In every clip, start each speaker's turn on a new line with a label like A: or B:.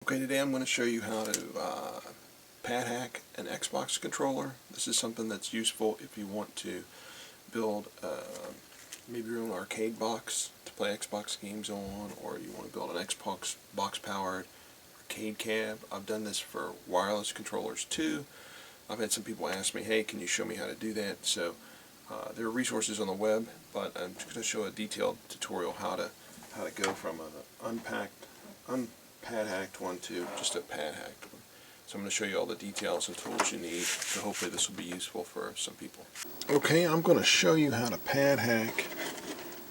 A: Okay, today I'm going to show you how to Padhack an Xbox controller. This is something that's useful if you want to build maybe your own arcade box to play Xbox games on, or you want to build an Xbox box-powered arcade cab. I've done this for wireless controllers too. I've had some people ask me, hey, can you show me how to do that? So there are resources on the web, but I'm just going to show a detailed tutorial how to go from an unpadhacked one to just a padhacked one. So I'm going to show you all the details and tools you need, so hopefully this will be useful for some people. Okay, I'm going to show you how to padhack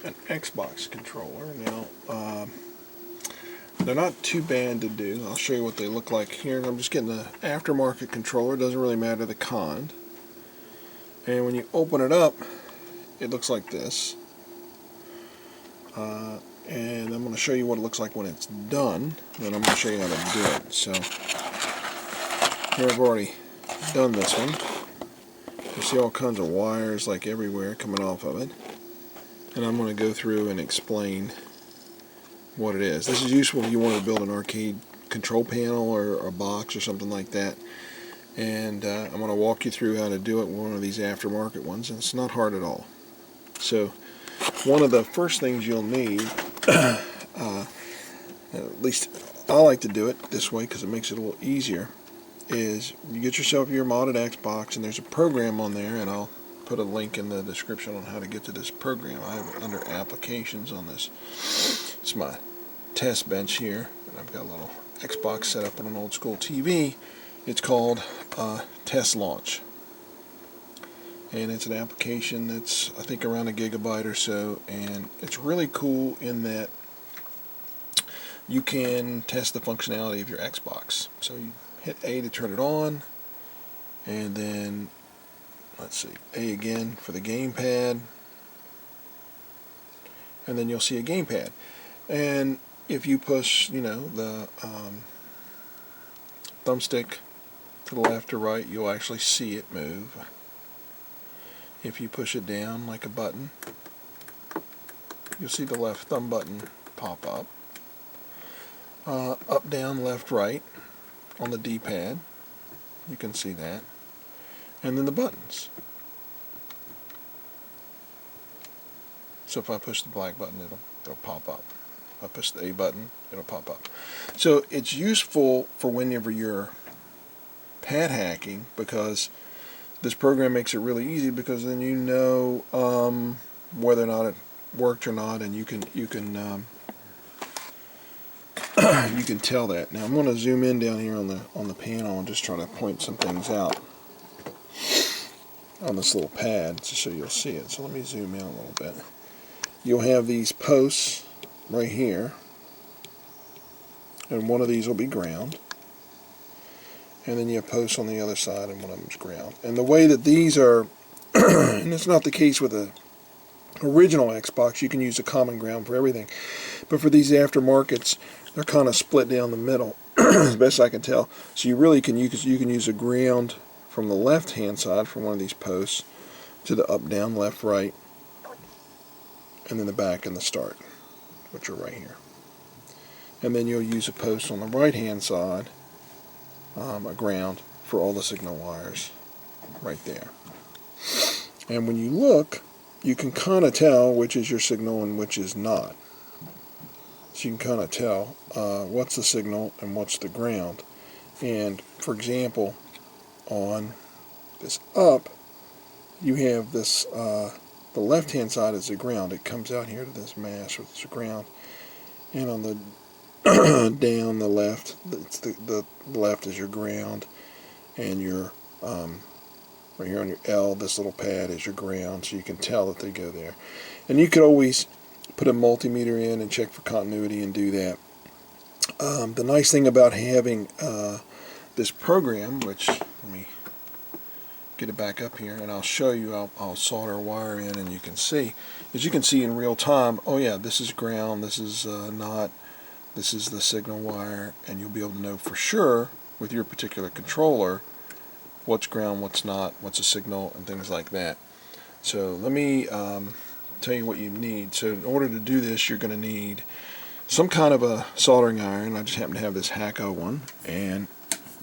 A: an Xbox controller. Now, they're not too bad to do. I'll show you what they look like here. I'm just getting the aftermarket controller. It doesn't really matter the kind. And when you open it up, it looks like this. And I'm going to show you what it looks like when it's done. Then I'm going to show you how to do it. So here I've already done this one. You see all kinds of wires like everywhere coming off of it. And I'm going to go through and explain what it is. This is useful if you want to build an arcade control panel or a box or something like that. And I'm going to walk you through how to do it with one of these aftermarket ones, and it's not hard at all. So one of the first things you'll need, at least I like to do it this way because it makes it a little easier, is you get yourself your modded Xbox, and there's a program on there, and I'll put a link in the description on how to get to this program. I have it under applications on this. It's my test bench here, and I've got a little Xbox set up on an old school TV. It's called Test Launch, and it's an application that's I think around 1 gigabyte or so, and it's really cool in that you can test the functionality of your Xbox. So you hit A to turn it on, and then let's see, A again for the gamepad, and then you'll see a gamepad. And if you push, the thumbstick to the left or right, you'll actually see it move. If you push it down like a button, you'll see the left thumb button pop up. Up, down, left, right on the D-pad, you can see that. And then the buttons. So if I push the black button, it'll pop up. If I push the A button, it'll pop up. So it's useful for whenever you're padhacking, because this program makes it really easy, because then you know whether or not it worked or not, and you can you can tell that. Now I'm going to zoom in down here on the panel and just try to point some things out on this little pad so you'll see it. So let me zoom in a little bit. You'll have these posts right here, and one of these will be ground, and then you have posts on the other side, and one of them is ground. And the way that these are, and it's not the case with the original Xbox, you can use a common ground for everything, but for these aftermarkets, they're kind of split down the middle, as best I can tell. So you really can use a ground from the left hand side from one of these posts to the up, down, left, right, and then the back and the start, which are right here. And then you'll use a post on the right hand side, a ground, for all the signal wires right there. And when you look, you can kind of tell which is your signal and which is not. So you can kind of tell what's the signal and what's the ground. And for example, on this up, you have this, the left hand side is the ground. It comes out here to this mass, which is the ground. And on the down the left, it's the left is your ground, and your right here on your L, this little pad is your ground, so you can tell that they go there. And you could always put a multimeter in and check for continuity and do that. The nice thing about having this program, which, let me get it back up here and I'll show you, I'll solder a wire in, and you can see, as you can see in real time, oh yeah, this is ground, this is not, this is the signal wire, and you'll be able to know for sure with your particular controller what's ground, what's not, what's a signal, and things like that. So let me tell you what you need. So in order to do this, you're going to need some kind of a soldering iron. I just happen to have this Hacko one, and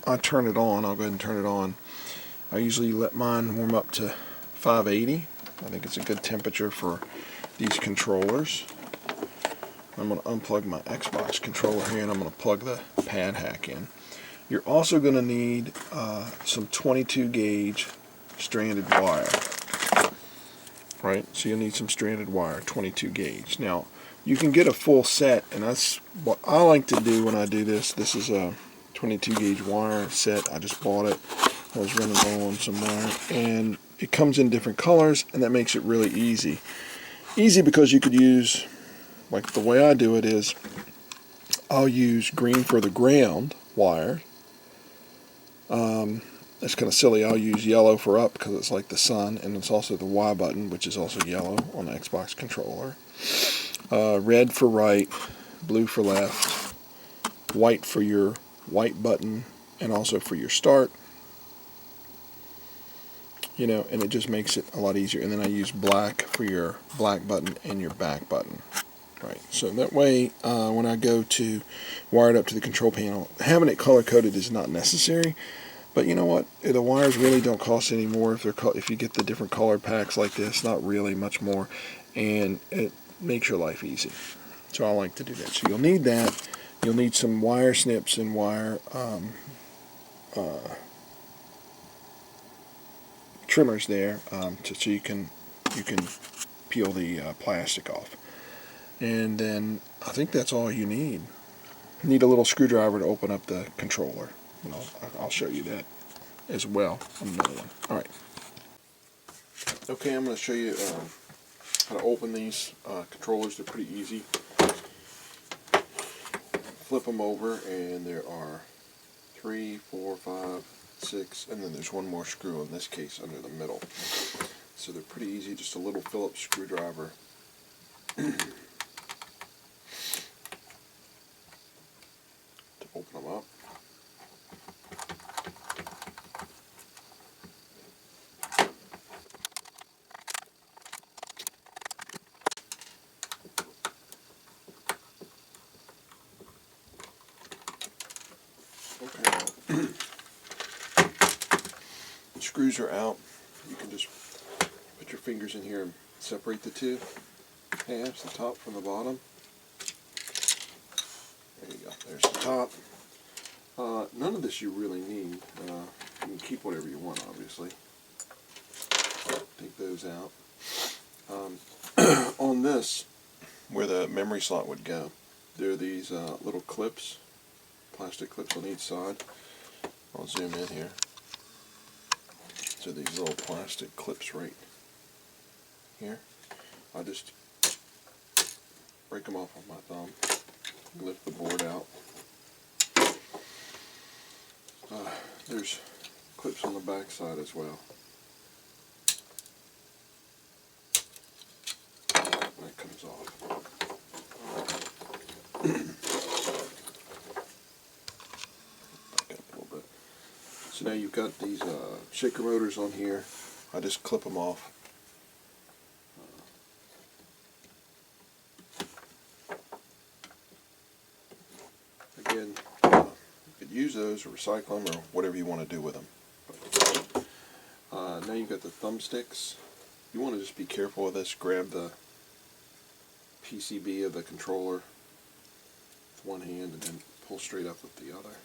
A: I turn it on. I'll go ahead and turn it on. I usually let mine warm up to 580. I think it's a good temperature for these controllers. I'm going to unplug my Xbox controller here, and I'm going to plug the Padhack in. You're also going to need some 22 gauge stranded wire. Right, so you'll need some stranded wire, 22 gauge. Now, you can get a full set, and that's what I like to do when I do this. This is a 22 gauge wire set. I just bought it. I was running low on some wire, and it comes in different colors, and that makes it really easy. Easy because you could use, like the way I do it is, I'll use green for the ground wire. It's kind of silly. I'll use yellow for up because it's like the sun, and it's also the Y button, which is also yellow on the Xbox controller. Red for right, blue for left, white for your white button, and also for your start. You know, and it just makes it a lot easier. And then I use black for your black button and your back button. Right, so that way when I go to wire it up to the control panel, having it color coded is not necessary. But you know what? The wires really don't cost any more if you get the different colored packs like this. Not really much more, and it makes your life easy. So I like to do that. So you'll need that. You'll need some wire snips and wire trimmers there, so you can peel the plastic off. And then I think that's all you need. You need a little screwdriver to open up the controller. You know, I'll show you that as well on another one. All right. Okay, I'm going to show you how to open these controllers. They're pretty easy. Flip them over, and there are 3, 4, 5, 6, and then there's one more screw in this case under the middle. So they're pretty easy. Just a little Phillips screwdriver. To open them up. Okay. The screws are out. You can just put your fingers in here and separate the two halves, the top from the bottom. There you go. There's the top. None of this you really need. You can keep whatever you want, obviously. Take those out. On this, where the memory slot would go, there are these little clips, plastic clips on each side. I'll zoom in here. So these little plastic clips right here. I just break them off with my thumb, lift the board out. There's clips on the back side as well. That comes off. Back up a little bit. So now you've got these shaker motors on here. I just clip them off. Again, you could use those or recycle them or whatever you want to do with them. Now you've got the thumbsticks. You want to just be careful of this. Grab the PCB of the controller with one hand and then pull straight up with the other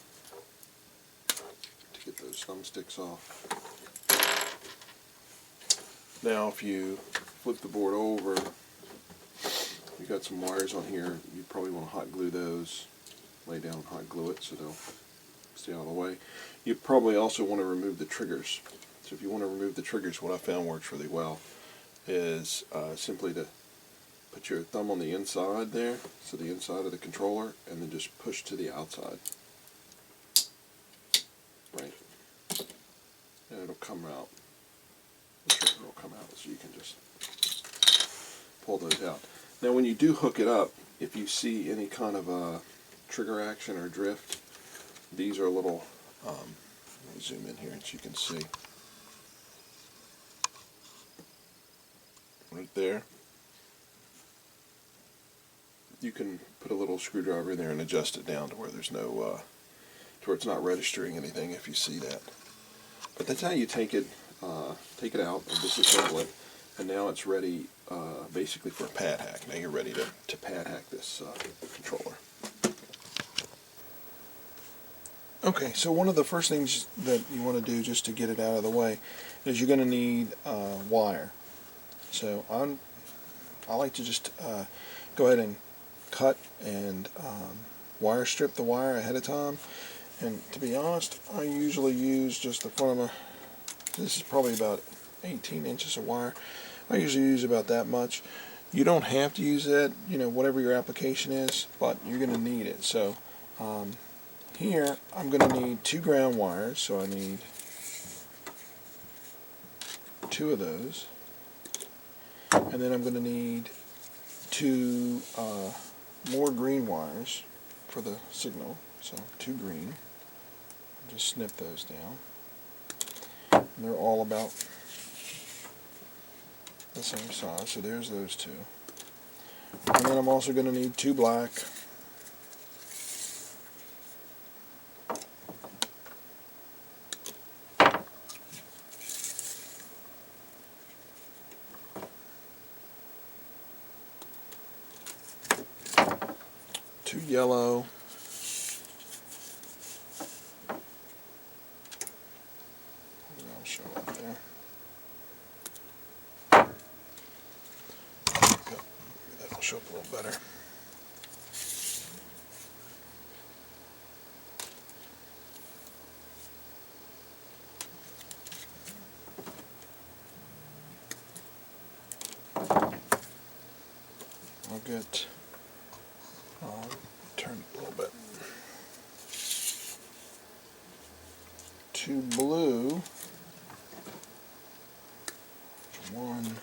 A: to get those thumbsticks off. Now if you flip the board over, you've got some wires on here. You probably want to hot glue those. Lay down and hot glue it so they'll stay out of the way. You probably also want to remove the triggers. So if you want to remove the triggers, what I found works really well is simply to put your thumb on the inside there, so the inside of the controller, and then just push to the outside. Right. And it'll come out. The trigger will come out, so you can just pull those out. Now when you do hook it up, if you see any kind of trigger action or drift, these are a little, let me zoom in here so you can see. Right there. you can put a little screwdriver in there and adjust it down to where there's no, to where it's not registering anything if you see that. But that's how you take it out and disassemble it, and now it's ready basically for a Padhack. Now you're ready to Padhack this controller. Okay, so one of the first things that you want to do just to get it out of the way is you're going to need wire. So I like to just go ahead and cut and wire strip the wire ahead of time. And to be honest, I usually use just the front of this is probably about 18 inches of wire. I usually use about that much. You don't have to use that, you know, whatever your application is, but you're going to need it. So here I'm going to need 2 ground wires, so I need 2 of those. And then I'm going to need 2 more green wires for the signal, so 2 green. Just snip those down. And they're all about the same size, so there's those 2. And then I'm also going to need 2 black. Two yellow, I'll show up there. That'll show up a little better. I'll get turn it a little bit. 2 blue. 1. Let's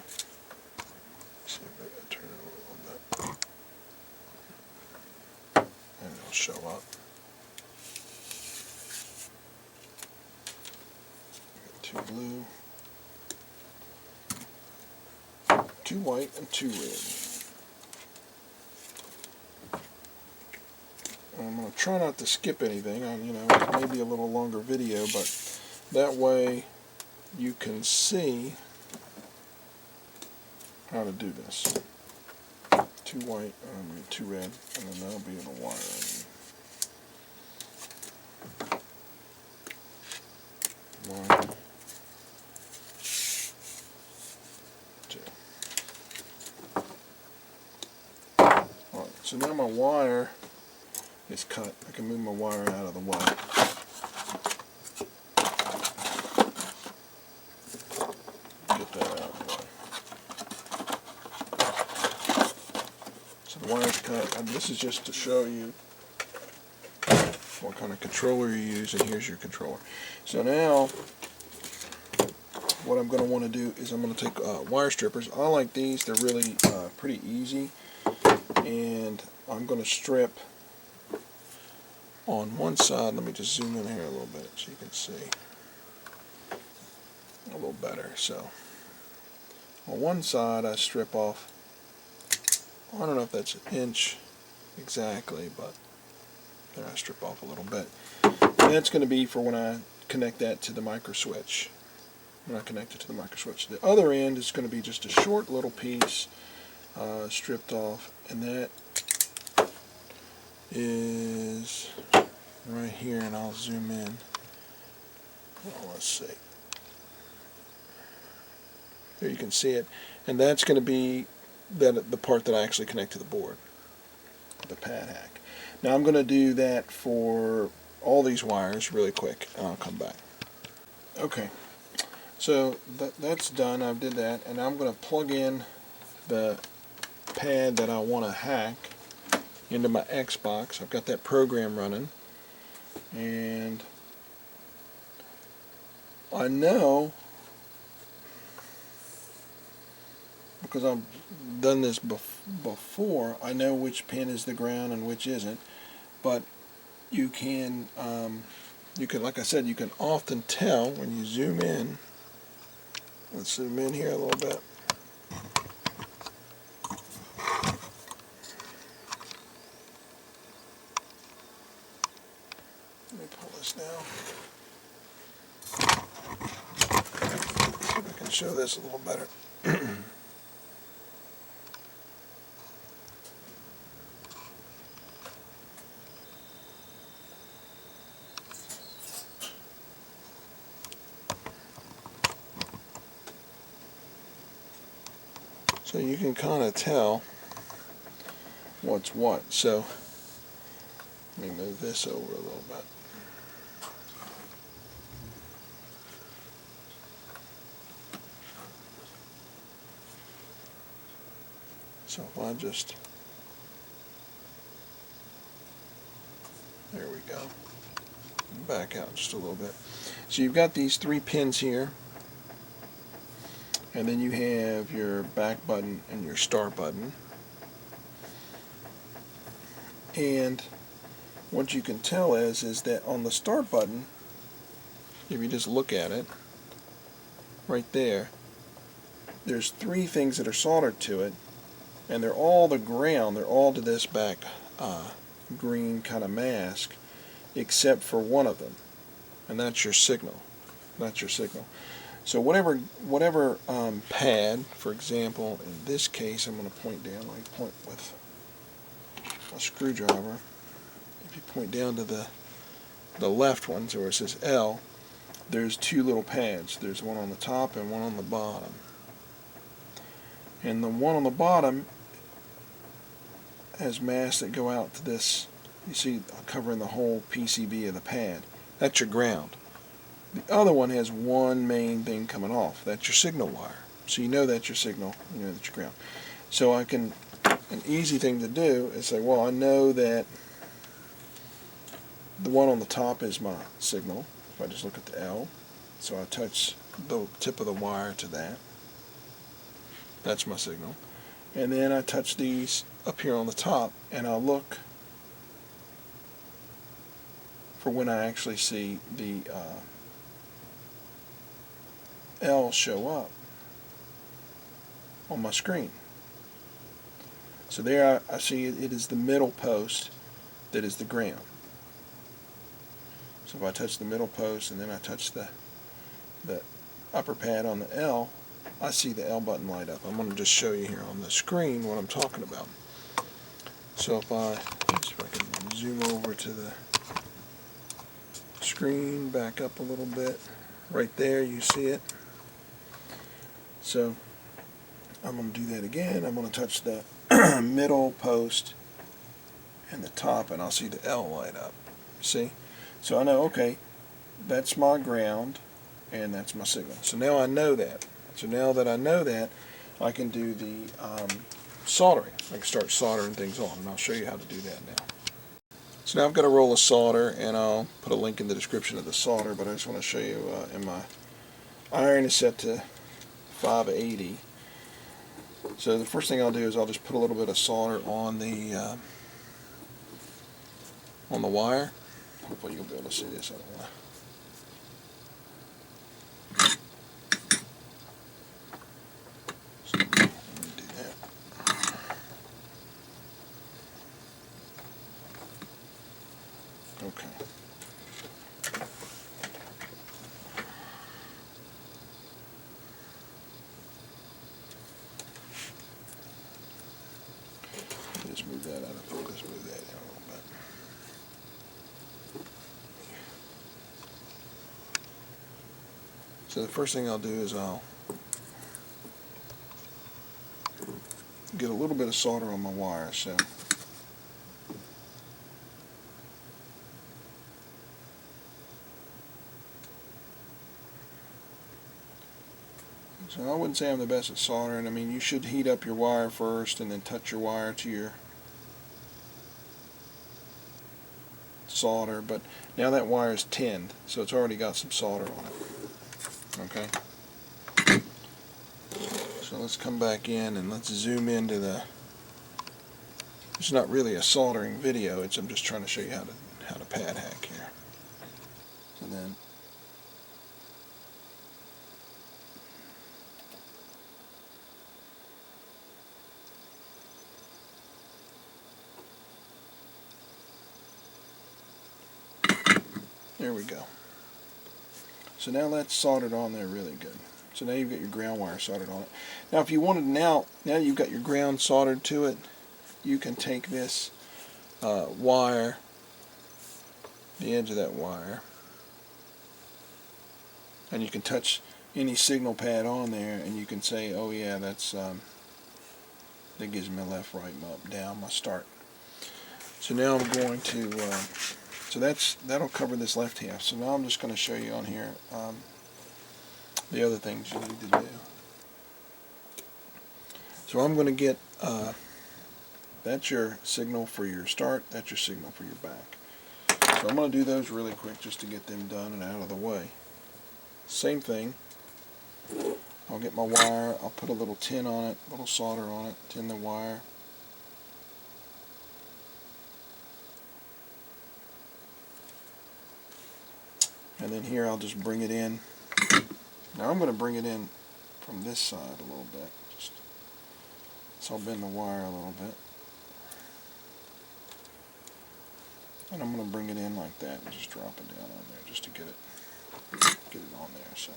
A: see if I can turn it a little bit. And it'll show up. 2 blue. 2 white and 2 red. I'm going to try not to skip anything. You know, it may be a little longer video, but that way you can see how to do this. 2 white, 2 red, and then that'll be in a wire. 1, 2. Alright, so now my wire is cut. I can move my wire out of the way. Get that out of the way. So the wire's cut, and this is just to show you what kind of controller you use, and here's your controller. So now, what I'm going to want to do is I'm going to take wire strippers. I like these, they're really pretty easy, and I'm going to strip on one side. Let me just zoom in here a little bit so you can see a little better. So on one side I strip off, I don't know if that's an inch exactly, but then I strip off a little bit. And that's going to be for when I connect that to the micro switch. When I connect it to the micro switch. The other end is going to be just a short little piece stripped off, and that is right here, and I'll zoom in. Well, let's see. There you can see it, and that's going to be the part that I actually connect to the board, the Padhack. Now I'm going to do that for all these wires really quick, and I'll come back. Okay, so that's done. I did that, and I'm going to plug in the pad that I want to hack into my Xbox. I've got that program running, and I know, because I've done this before, I know which pin is the ground and which isn't, but you can, like I said, you can often tell when you zoom in. Let's zoom in here a little bit. this now. See if I can show this a little better. So you can kind of tell what's what. So let me move this over a little bit. So if I just, there we go, back out just a little bit. So you've got these 3 pins here, and then you have your back button and your start button. And what you can tell is that on the start button, if you just look at it, right there, there's 3 things that are soldered to it, and they're all the ground, they're all to this back green kind of mask, except for one of them, and that's your signal. That's your signal. So whatever pad, for example, in this case, I'm going to point down, like point with a screwdriver. If you point down to the left one, so where it says L, there's 2 little pads. There's one on the top and one on the bottom. And the one on the bottom has masks that go out to this, you see, covering the whole PCB of the pad. That's your ground. The other one has one main thing coming off. That's your signal wire. So you know that's your signal, you know that's your ground. So an easy thing to do is say, well, I know that the one on the top is my signal. If I just look at the L, so I touch the tip of the wire to that. That's my signal. And then I touch these up here on the top, and I'll look for when I actually see the L show up on my screen. So there I see it is the middle post that is the ground. So if I touch the middle post and then I touch the upper pad on the L, I see the L button light up. I'm going to just show you here on the screen what I'm talking about. So if I can zoom over to the screen, back up a little bit, right there you see it. So I'm going to do that again. I'm going to touch the middle post and the top, and I'll see the L light up. See? So I know, okay, that's my ground and that's my signal. So now I know that. So now that I know that, I can do the soldering. I can start soldering things on, and I'll show you how to do that now. So now I've got a roll of solder, and I'll put a link in the description of the solder, but I just want to show you, and my iron is set to 580. So the first thing I'll do is I'll just put a little bit of solder on the wire. Hopefully you'll be able to see this. I don't want to. So let me do that. Okay. Just move that out of focus, move that down a little bit. So the first thing I'll do is I'll get a little bit of solder on my wire. So I wouldn't say I'm the best at soldering. I mean, you should heat up your wire first and then touch your wire to your solder, but now that wire is tinned, so it's already got some solder on it. Okay? So let's come back in and let's zoom into the, it's not really a soldering video, I'm just trying to show you how to Padhack here. So then There we go. So now that's soldered on there really good. So now you've got your ground wire soldered on it. Now if you wanted, now you've got your ground soldered to it, you can take this wire, the edge of that wire, and you can touch any signal pad on there, and you can say, oh yeah, that's that gives me left, right, up, down, my start. So now I'm going to, so that'll cover this left half. So now I'm just going to show you on here the other things you need to do. So I'm going to get, that's your signal for your start, that's your signal for your back. So I'm going to do those really quick just to get them done and out of the way. Same thing, I'll get my wire, I'll put a little tin on it, a little solder on it, tin the wire. And then here I'll just bring it in. Now I'm going to bring it in from this side a little bit. So I'll bend the wire a little bit. And I'm going to bring it in like that and just drop it down on there just to get it on there. So.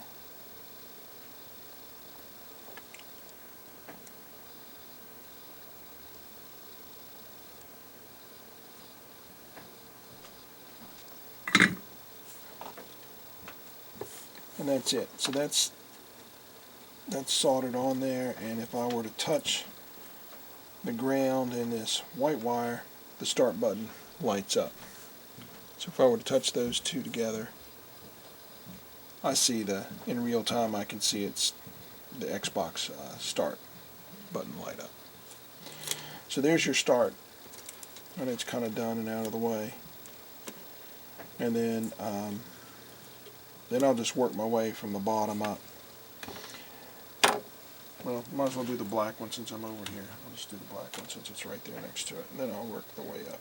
A: And that's it. So that's soldered on there, and if I were to touch the ground in this white wire, the start button lights up. So if I were to touch those two together, I see in real time I can see it's the Xbox start button light up. So there's your start, and it's kind of done and out of the way. And then I'll just work my way from the bottom up. Well, might as well do the black one since I'm over here. I'll just do the black one since it's right there next to it. And then I'll work the way up.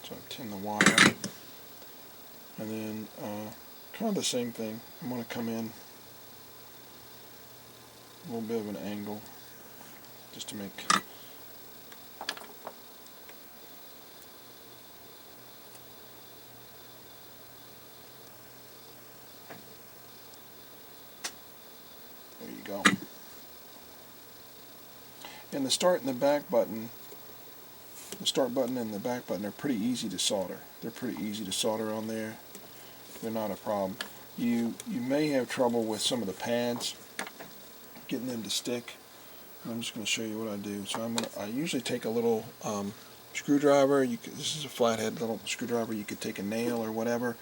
A: So I tin the wire. And then kind of the same thing. I'm going to come in a little bit of an angle just to make there you go. And the start and the back button, the start button and the back button are pretty easy to solder. They're pretty easy to solder on there. They're not a problem. You may have trouble with some of the pads, getting them to stick. I'm just going to show you what I do. So I usually take a little screwdriver. This is a flathead little screwdriver. You could take a nail or whatever.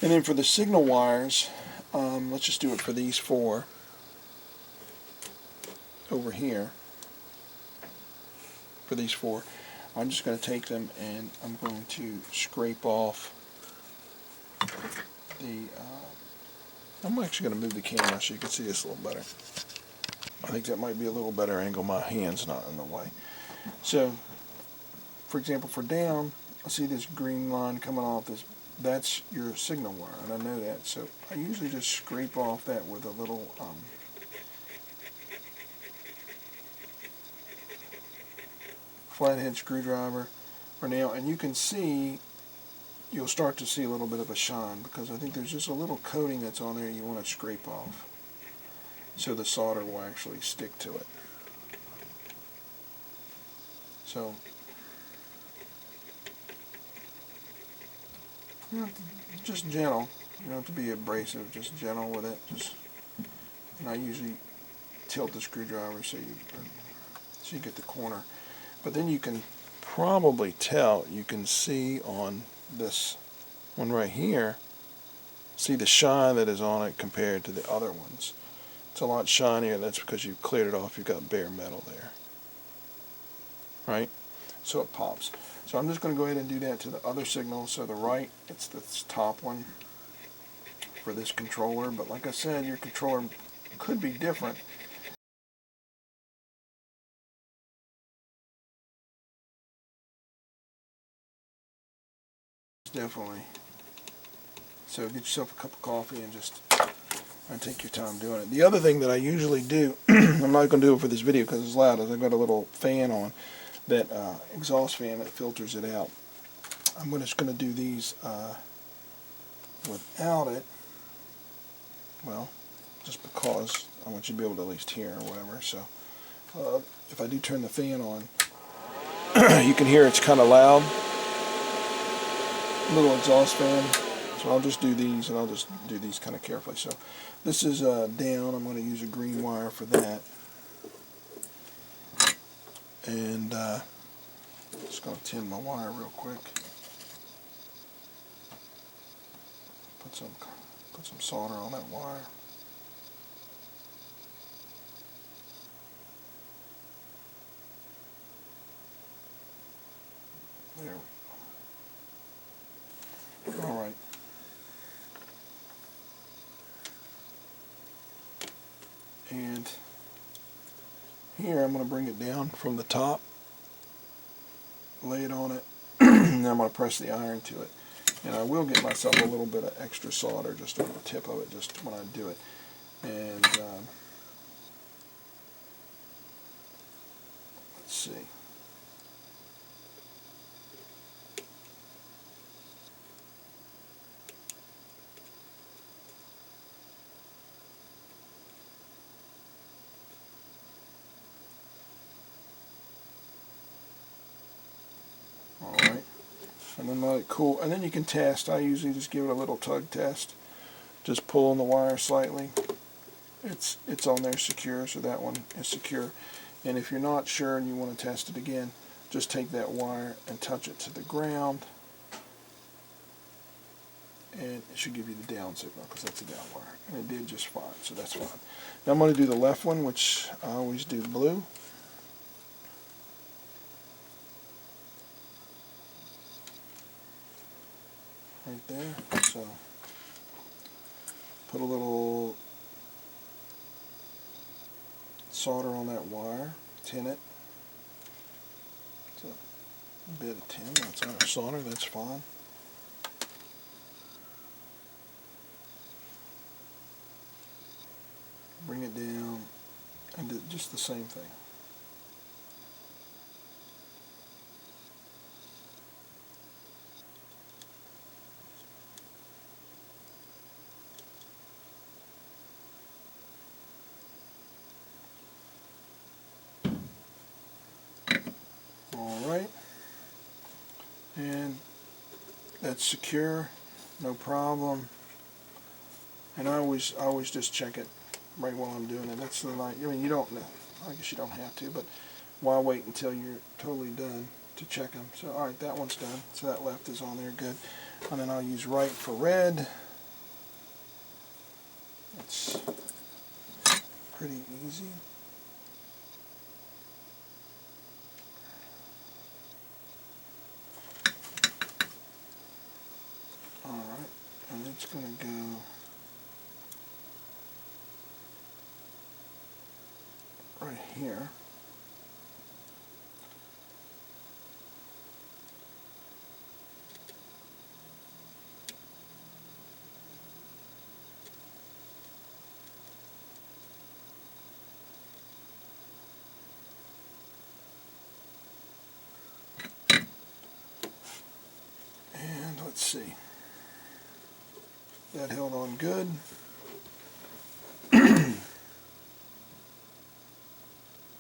A: And then for the signal wires, let's just do it for these four over here. For these four, I'm just going to take them and I'm going to scrape off the. I'm actually going to move the camera so you can see this a little better. I think that might be a little better angle. My hand's not in the way. So, for example, for down, I see this green line coming off this. That's your signal wire, and I know that. So I usually just scrape off that with a little flathead screwdriver or nail, and you can see, you'll start to see a little bit of a shine because I think there's just a little coating that's on there you want to scrape off so the solder will actually stick to it. So just gentle. You don't have to be abrasive, just gentle with it. And I usually tilt the screwdriver so you get the corner. But then you can probably tell, you can see on this one right here, see the shine that is on it compared to the other ones. It's a lot shinier. That's because you've cleared it off. You've got bare metal there. Right? So it pops. So I'm just going to go ahead and do that to the other signal. So the right, it's this top one for this controller. But like I said, your controller could be different. Definitely So get yourself a cup of coffee and just take your time doing it. The other thing that I usually do, I'm not going to do it for this video because it's loud, is I've got a little fan on, that exhaust fan that filters it out. I'm just going to do these without it, well, just because I want you to be able to at least hear or whatever. So if I do turn the fan on, you can hear it's kind of loud, little exhaust fan. So I'll just do these, and I'll just do these kind of carefully. So this is down. I'm going to use a green wire for that. And just going to tin my wire real quick. Put some solder on that wire. There we go. All right. And here I'm going to bring it down from the top, lay it on it, and then I'm going to press the iron to it. And I will get myself a little bit of extra solder just on the tip of it, just when I do it. And let's see. Alright, and then let it cool, and then you can test. I usually just give it a little tug test, just pull on the wire slightly. It's on there secure, so that one is secure. And if you're not sure and you want to test it again, just take that wire and touch it to the ground, and it should give you the down signal, because that's a down wire, and it did just fine, so that's fine. Now I'm going to do the left one, which I always do blue. Right there. So put a little solder on that wire, tin it. It's a bit of tin, that's our solder, that's fine. Bring it down and do just the same thing. Alright, and that's secure, no problem. And I always just check it right while I'm doing it. That's the night. I mean, you don't. I guess you don't have to, but why wait until you're totally done to check them? So alright, that one's done. So that left is on there, good. And then I'll use right for red. It's pretty easy. Alright, and it's going to go right here. And let's see. That held on good.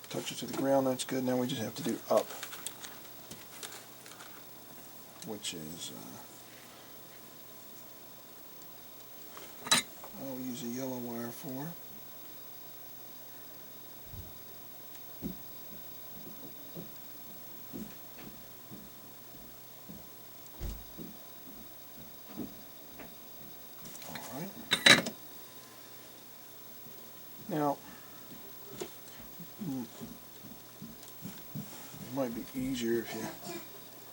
A: Touch it to the ground, that's good. Now we just have to do up, which is, I'll use a yellow wire for. Alright. Now, it might be easier if you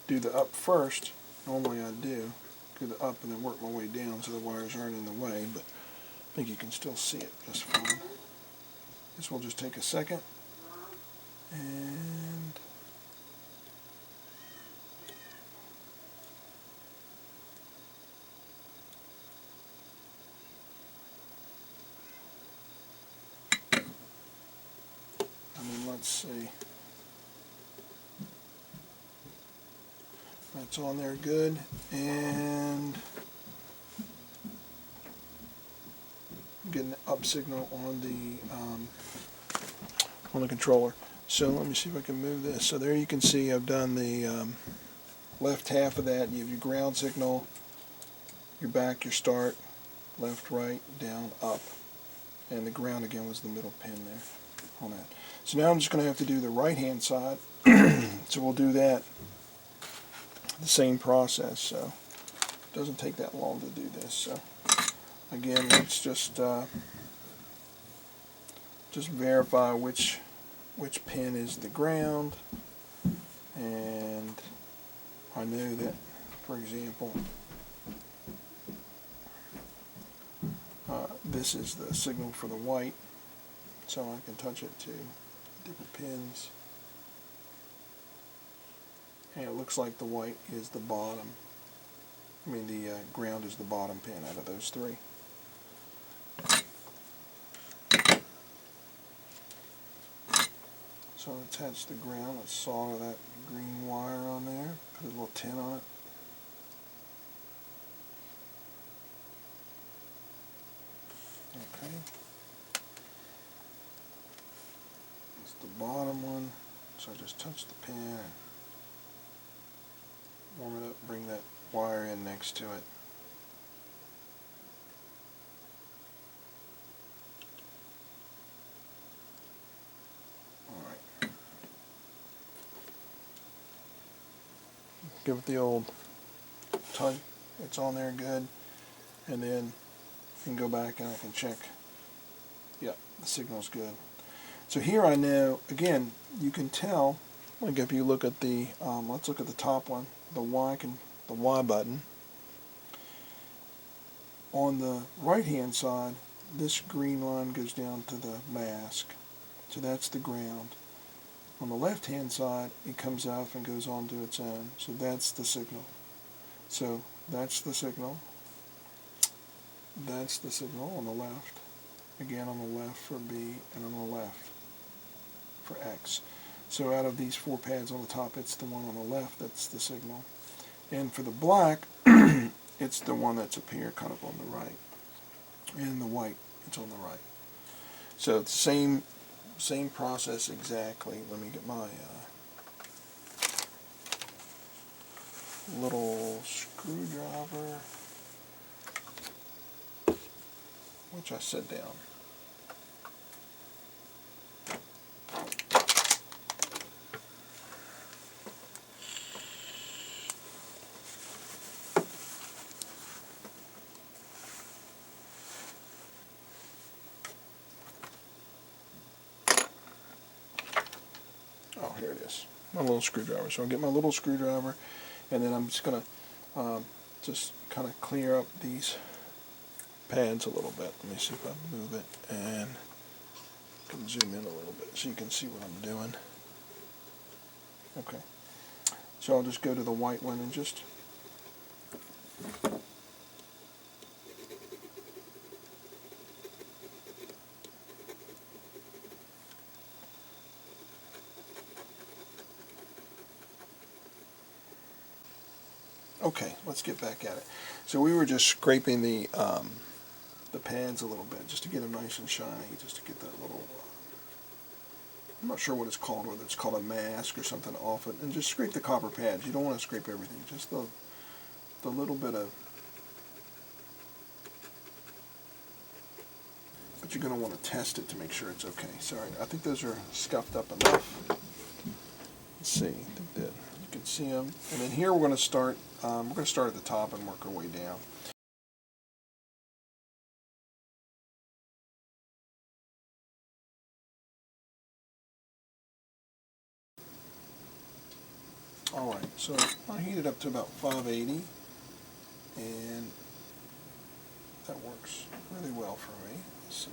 A: do the up first. Normally I do the up and then work my way down so the wires aren't in the way, but I think you can still see it just fine. This will just take a second, and let's see. That's on there good, and I'm getting the up signal on the controller. So let me see if I can move this. So there you can see I've done the left half of that. You have your ground signal, your back, your start, left, right, down, up, and the ground again was the middle pin there on that. So now I'm just going to have to do the right hand side. So we'll do that the same process. So it doesn't take that long to do this. So again, let's just verify which pin is the ground, and I know that, for example, this is the signal for the white, so I can touch it to different pins, and it looks like the white is the bottom. I mean, the ground is the bottom pin out of those three. So I'll attach the ground. Let's solder that green wire on there. Put a little tin on it. Okay. That's the bottom one. So I just touch the pin and warm it up. Bring that wire in next to it. Give it the old tug. It's on there good, and then you can go back and I can check. Yep, the signal's good. So here I know, again, you can tell, like if you look at the, let's look at the top one, the Y button. On the right hand side, this green line goes down to the mask, so that's the ground. On the left-hand side, it comes out and goes on to its own. So that's the signal. So that's the signal. That's the signal on the left. Again on the left for B, and on the left for X. So out of these four pads on the top, it's the one on the left that's the signal. And for the black, it's the one that's up here, kind of on the right. And the white, it's on the right. So it's the same process exactly. Let me get my little screwdriver, which I set down. Oh, here it is, my little screwdriver. So I'll get my little screwdriver, and then I'm just going to just kind of clear up these pads a little bit. Let me see if I move it, and I can zoom in a little bit so you can see what I'm doing. Okay, so I'll just go to the white one and just okay, let's get back at it. So we were just scraping the pads a little bit just to get them nice and shiny, just to get that little, I'm not sure what it's called, whether it's called a mask or something off it, and just scrape the copper pads. You don't want to scrape everything, just the little bit of, but you're going to want to test it to make sure it's okay. Sorry, I think those are scuffed up enough. Let's see, I think that you can see them. And then here we're going to start at the top and work our way down. Alright, so I heat it up to about 580, and that works really well for me. Let's see.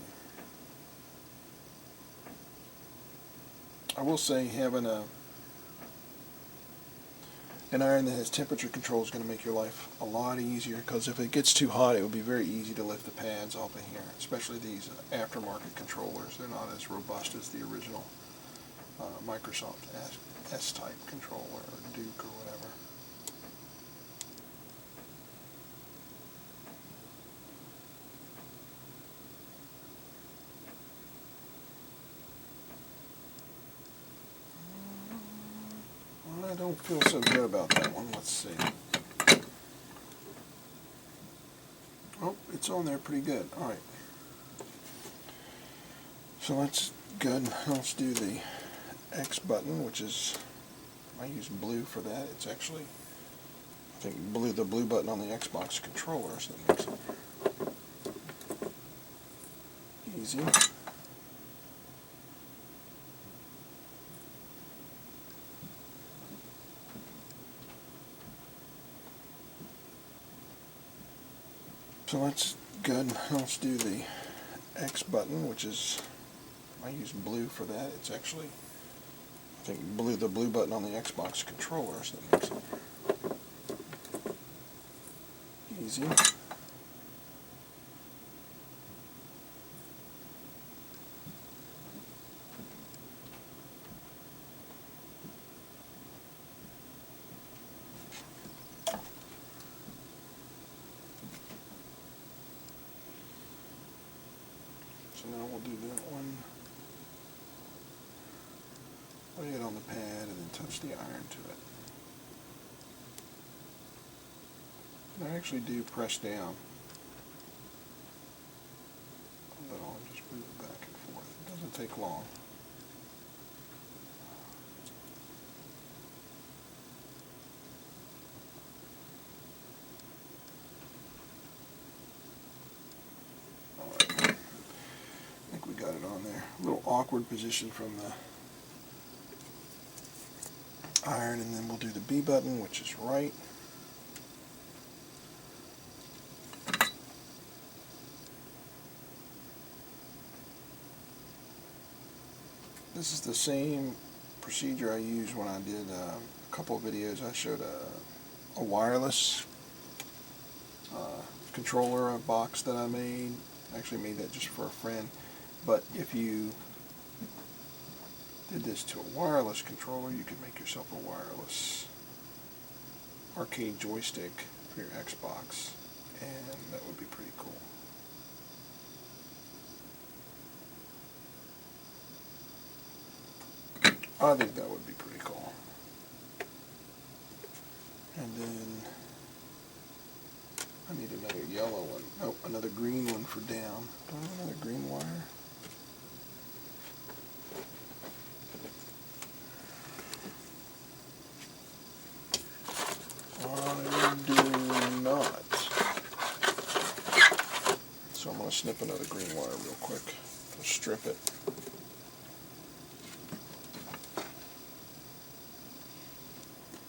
A: I will say having an iron that has temperature control is going to make your life a lot easier, because if it gets too hot, it will be very easy to lift the pads off of here, especially these aftermarket controllers. They're not as robust as the original Microsoft S-type controller or Duke or whatever. I don't feel so good about that one. Let's see. Oh, it's on there pretty good. Alright. So that's good. Let's do the X button, which is, I use blue for that. It's actually, I think, the blue button on the Xbox controller, so that makes it easy. So that's good. Let's do the X button, which is, I use blue for that. It's actually, I think, the blue button on the Xbox controller, so that makes it easy. So now we'll do that one. Lay it on the pad and then touch the iron to it. And I actually do press down a little and just move it back and forth. It doesn't take long. Alright. I think we got it on there. A little awkward position from the iron, and then we'll do the B button, which is right. This is the same procedure I used when I did a couple of videos. I showed a wireless controller box that I made. I actually made that just for a friend. But if you did this to a wireless controller, you could make yourself a wireless arcade joystick for your Xbox, and that would be pretty cool. I think that would be pretty cool. And then I need another yellow one. Oh, another green one for down. Do I have another green wire? I do not. So I'm going to snip another green wire real quick. I'll strip it.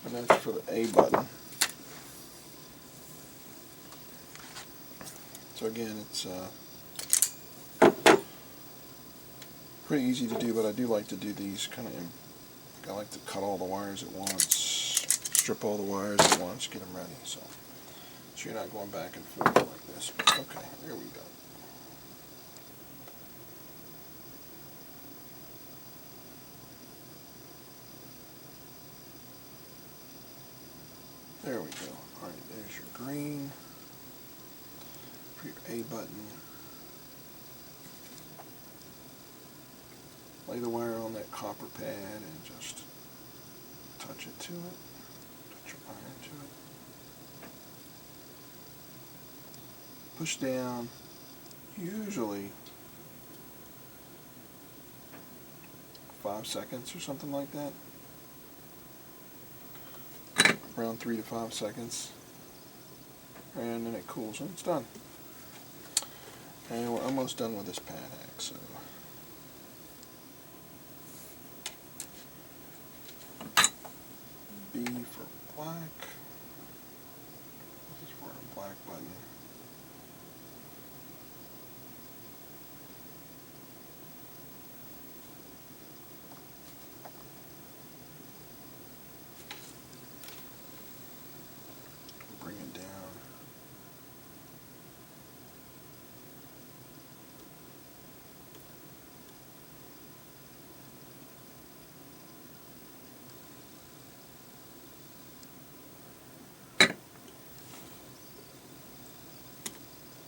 A: And that's for the A button. So again, it's pretty easy to do, but I do like to do these kind of, I like to cut all the wires at once, strip all the wires at once, get them ready, so you're not going back and forth like this. But okay, there we go. There we go. Alright, there's your green for your A button. Lay the wire on that copper pad and just touch it to it. Touch your iron to it. Push down, usually 5 seconds or something like that. Around 3 to 5 seconds. And then it cools and it's done. And we're almost done with this Padhack, so B for black. This is for a black button. Bring it down.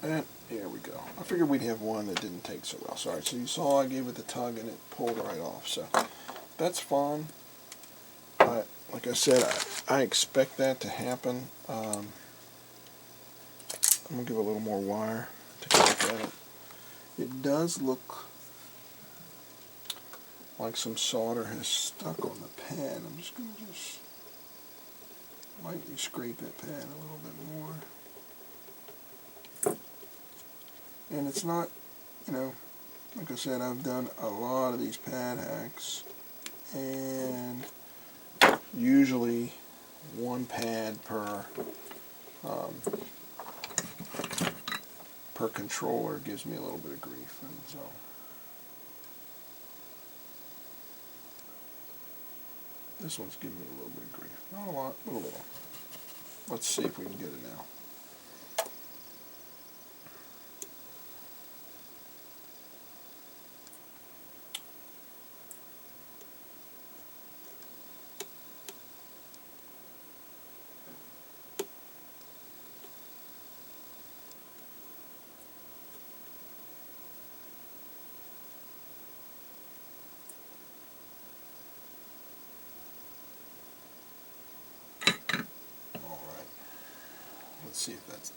A: And here we go. I figured we'd have one that didn't take so well. Sorry, so you saw I gave it the tug and it pulled right off. So that's fine. Like I said, I expect that to happen. I'm going to give a little more wire to look at it. It does look like some solder has stuck on the pad. I'm just going to lightly scrape that pad a little bit more. And it's not, you know, like I said, I've done a lot of these pad hacks, and usually one pad per controller gives me a little bit of grief, and so this one's giving me a little bit of grief. Not a lot, but a little. Let's see if we can get it now. Let's see if that's...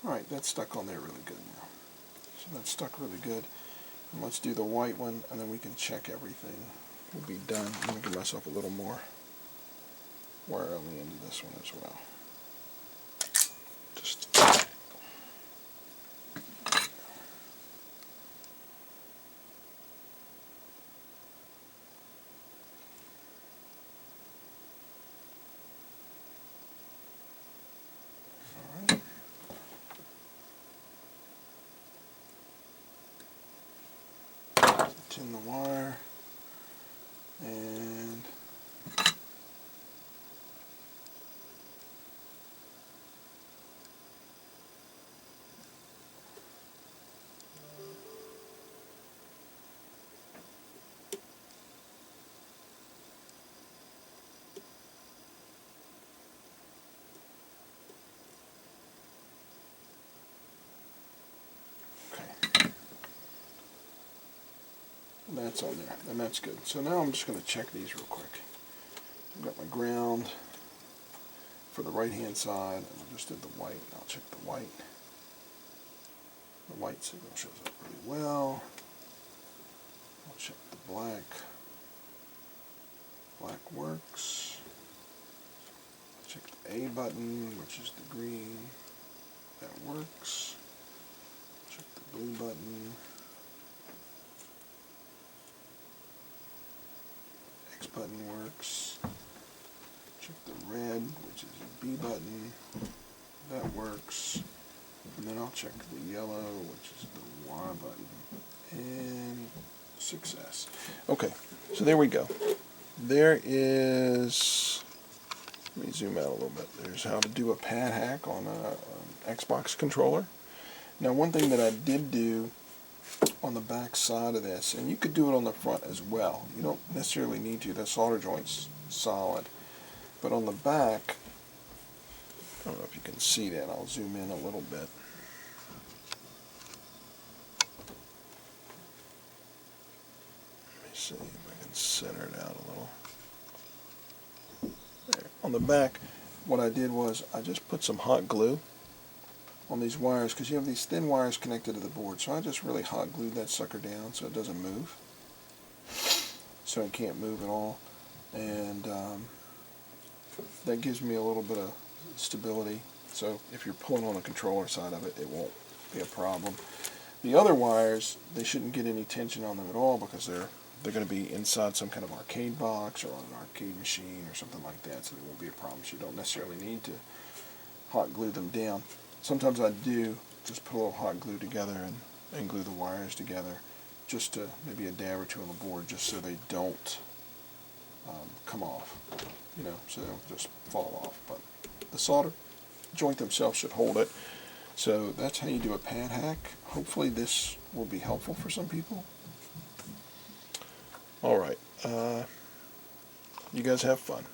A: Alright, that's stuck on there really good now. So that's stuck really good. And let's do the white one, and then we can check everything. We'll be done. I'm going to give myself a little more wire on the end of this one as well. Just... tin the wire, and that's on there, and that's good. So now I'm just going to check these real quick. I've got my ground for the right hand side, and I just did the white. I'll check the white. The white signal shows up really well. I'll check the black. Black works. I'll check the A button, which is the green. That works. Check the blue button. X button works. Check the red, which is a B button. That works. And then I'll check the yellow, which is the Y button. And success. Okay, so there we go. There is, let me zoom out a little bit. There's how to do a pad hack on an Xbox controller. Now, one thing that I did do on the back side of this, and you could do it on the front as well. You don't necessarily need to. The solder joint's solid. But on the back, I don't know if you can see that. I'll zoom in a little bit. Let me see if I can center it out a little. There. On the back, what I did was I just put some hot glue on these wires, because you have these thin wires connected to the board. So I just really hot glued that sucker down so it doesn't move. So it can't move at all. And that gives me a little bit of stability. So if you're pulling on the controller side of it, it won't be a problem. The other wires, they shouldn't get any tension on them at all, because they're going to be inside some kind of arcade box or on an arcade machine or something like that, so they won't be a problem. So you don't necessarily need to hot glue them down. Sometimes I do just put a little hot glue together and glue the wires together, just to maybe a dab or two on the board, just so they don't come off, you know, so they don't just fall off. But the solder joint themselves should hold it. So that's how you do a pad hack. Hopefully this will be helpful for some people. Alright, you guys have fun.